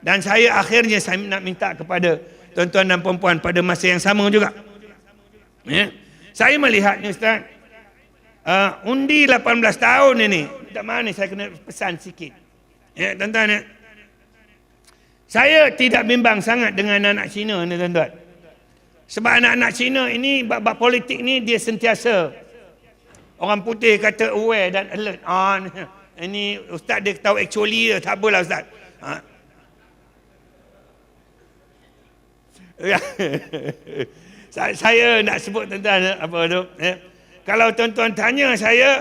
Dan saya akhirnya saya nak minta kepada tuan-tuan dan puan-puan pada masa yang sama juga. Ya. Saya melihatnya Ustaz, undi 18 tahun ini, minta maaf ni saya kena pesan sikit. Ya, tuan-tuan ya. Saya tidak bimbang sangat dengan anak Cina ni tuan-tuan. Sebab anak-anak Cina ini bab politik ni dia sentiasa, orang putih kata aware dan alert. Ini Ustaz dia tahu actually tak apalah Ustaz. Saya nak sebut tuan-tuan apa tu ya. Kalau tuan-tuan tanya saya,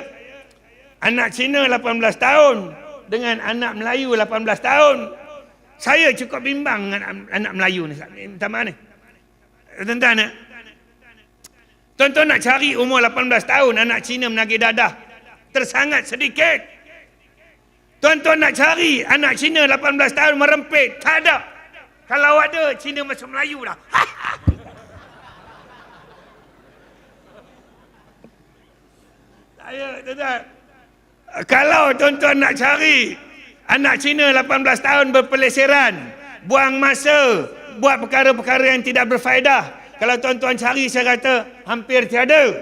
anak Cina 18 tahun dengan anak Melayu 18 tahun, saya cukup bimbang dengan anak Melayu ni. Minta maaf ni tuan-tuan ya. Tuan-tuan nak cari umur 18 tahun anak Cina menagih dadah tersangat sedikit. Tuan-tuan nak cari anak Cina 18 tahun merempit, tak ada. Kalau ada, Cina masuk Melayu dah. Saya, tuan-tuan. Kalau tuan-tuan nak cari anak Cina 18 tahun berpeleseran, buang masa, buat perkara-perkara yang tidak berfaedah, kalau tuan-tuan cari, saya kata hampir tiada.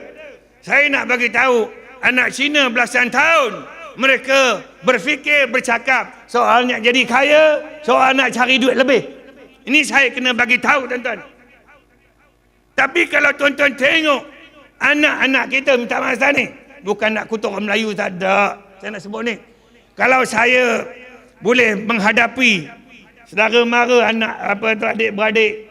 Saya nak bagi tahu, anak Cina belasan tahun, mereka berfikir, bercakap soal nak jadi kaya, soal nak cari duit lebih. Ini saya kena bagi tahu tuan-tuan. Tapi kalau tuan-tuan tengok anak-anak kita, minta maaf ni, bukan nak kutuk orang Melayu, tak ada. Saya nak sebut ni, kalau saya boleh menghadapi saudara mara, anak adik-beradik,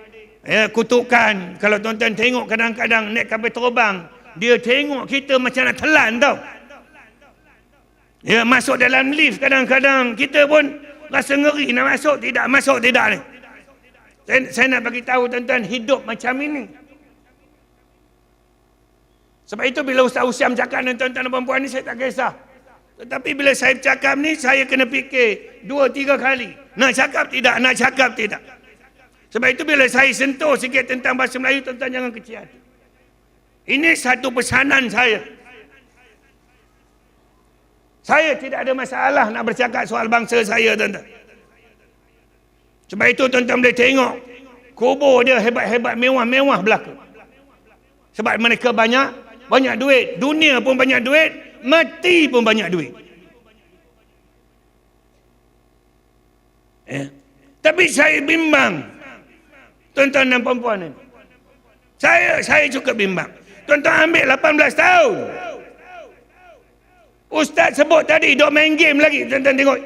kutukan. Kalau tuan-tuan tengok kadang-kadang naik kapal terbang, dia tengok kita macam nak telan tau. Ya, masuk dalam lift kadang-kadang kita pun rasa ngeri nak masuk tidak ni. Saya nak bagi tahu tuan-tuan, hidup macam ini. Sebab itu bila Ustaz Usyam cakap dengan tuan-tuan dan puan-puan ni, saya tak kisah. Tetapi bila saya cakap ni, saya kena fikir 2-3 kali. Nak cakap tidak, nak cakap tidak. Sebab itu bila saya sentuh sikit tentang bahasa Melayu, tuan-tuan jangan kecil hati. Ini satu pesanan saya. Saya tidak ada masalah nak bercakap soal bangsa saya, tuan-tuan. Sebab itu tuan-tuan boleh tengok kubur dia hebat-hebat, mewah-mewah belaka. Sebab mereka banyak duit. Dunia pun banyak duit, mati pun banyak duit. Tapi saya bimbang, tuan-tuan dan puan-puan ini. Saya cukup bimbang. Tuan-tuan ambil 18 tahun. Ustaz sebut tadi dok main game lagi, tuan-tuan tengok.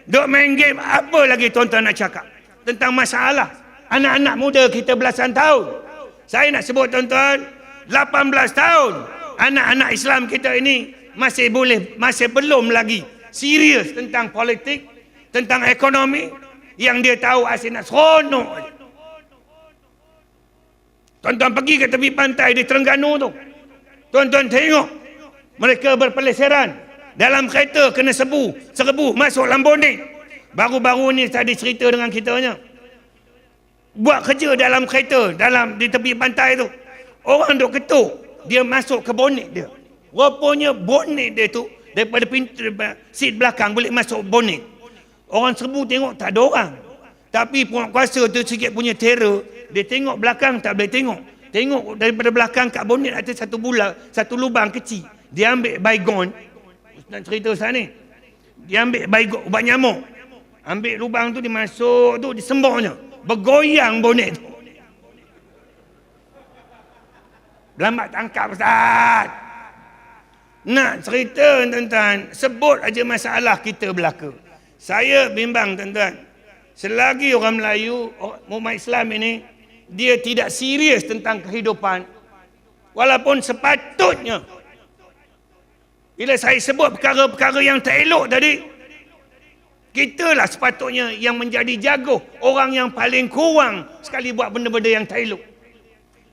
Dok main game, apa lagi tuan-tuan nak cakap tentang masalah anak-anak muda kita belasan tahun. Saya nak sebut tuan-tuan, 18 tahun anak-anak Islam kita ini masih belum lagi serius tentang politik, tentang ekonomi. Yang dia tahu asyik nak seronok. Tuan-tuan pergi ke tepi pantai di Terengganu tu, tuan-tuan tengok mereka berpeleseran dalam kereta, kena serbu masuk Lamborghini. Baru-baru ni tadi cerita dengan kitanya, buat kerja dalam kereta, di tepi pantai tu, orang duk ketuk, dia masuk ke bonet dia. Rupanya bonet dia tu daripada pintu seat belakang boleh masuk bonet. Orang serbu tengok tak ada orang. Tapi penguasa tu sikit punya terror, dia tengok belakang tak boleh tengok. Tengok daripada belakang kat bonet ada satu lubang kecil. Dia ambil baygon, nak cerita saya ni, dia ambil baygon, ubat nyamuk, ambil lubang tu, dia masuk tu, disembahnya, bergoyang bonet tu. Lambat tangkap Ustaz. Nak cerita tuan-tuan, sebut aja masalah kita belaka. Saya bimbang tuan-tuan, selagi orang Melayu, umat Islam ini, dia tidak serius tentang kehidupan, walaupun sepatutnya, bila saya sebut perkara-perkara yang tak elok tadi, kitalah sepatutnya yang menjadi jago, orang yang paling kurang sekali buat benda-benda yang tak elok.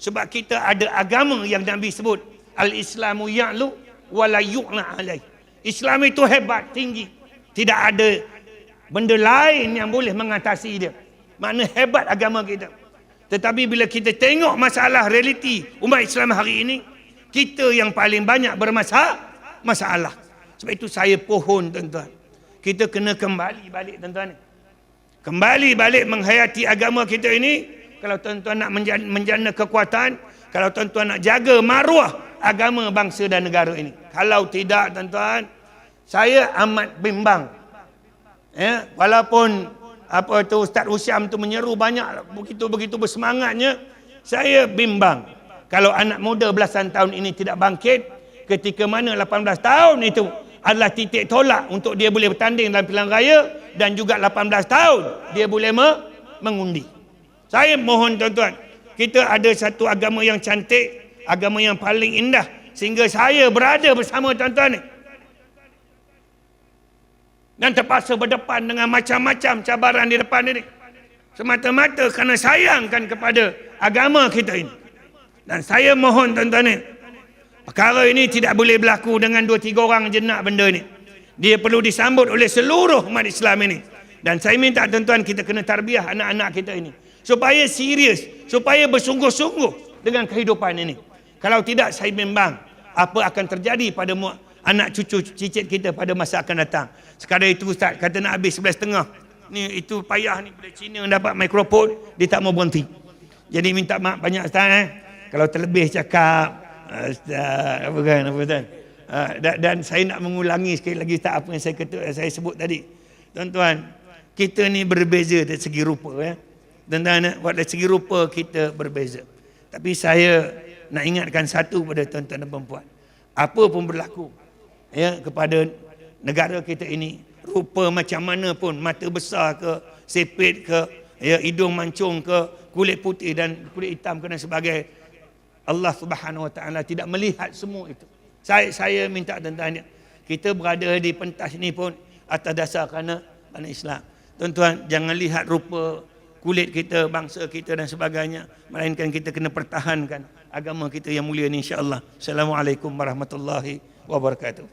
Sebab kita ada agama yang Nabi sebut, Al-Islamu ya'lu wa la yu'na alaih. Islam itu hebat, tinggi. Tidak ada benda lain yang boleh mengatasi dia. Makna hebat agama kita. Tetapi bila kita tengok masalah realiti umat Islam hari ini, kita yang paling banyak bermasalah. Sebab itu saya pohon tuan-tuan, kita kena kembali balik tuan-tuan. kembali balik menghayati agama kita ini. Kalau tuan-tuan nak menjana kekuatan, kalau tuan-tuan nak jaga maruah agama bangsa dan negara ini. Kalau tidak tuan-tuan, saya amat bimbang. Ya, walaupun apa tu Ustaz Usyam tu menyeru banyak, begitu bersemangatnya, saya bimbang kalau anak muda belasan tahun ini tidak bangkit, ketika mana 18 tahun itu adalah titik tolak untuk dia boleh bertanding dalam pilihan raya, dan juga 18 tahun dia boleh mengundi. Saya mohon tuan-tuan, kita ada satu agama yang cantik, agama yang paling indah, sehingga saya berada bersama tuan-tuan ni. Dan terpaksa berdepan dengan macam-macam cabaran di depan ini. Semata-mata kerana sayangkan kepada agama kita ini. Dan saya mohon tuan-tuan ni, perkara ini tidak boleh berlaku dengan 2-3 orang je nak benda ni. Dia perlu disambut oleh seluruh umat Islam ini. Dan saya minta tuan-tuan, kita kena tarbiyah anak-anak kita ini, supaya serius, supaya bersungguh-sungguh dengan kehidupan ini. Kalau tidak, saya bimbang apa akan terjadi pada anak cucu cicit kita pada masa akan datang. Sekadar itu Ustaz kata nak habis 11.30. Ni itu payah ni, bila Cina dapat mikrofon, dia tak mau berhenti. Jadi minta maaf banyak Ustaz kalau terlebih cakap Ustaz, apa kan, dan saya nak mengulangi sekali lagi Ustaz apa yang saya sebut tadi. Tuan-tuan, kita ni berbeza dari segi rupa Tuan-tuan, dari segi rupa kita berbeza. Tapi saya nak ingatkan satu pada tuan-tuan dan perempuan. Apa pun berlaku kepada negara kita ini, rupa macam mana pun, mata besar ke, sepit ke, hidung mancung ke, kulit putih dan kulit hitam ke dan sebagainya, Allah Subhanahu Wa Taala tidak melihat semua itu. Saya minta tuan-tuan, kita berada di pentas ini pun atas dasar kerana Islam. Tuan-tuan, jangan lihat rupa, kulit kita, bangsa kita dan sebagainya, melainkan kita kena pertahankan agama kita yang mulia ini, insya-Allah. Assalamualaikum warahmatullahi wabarakatuh.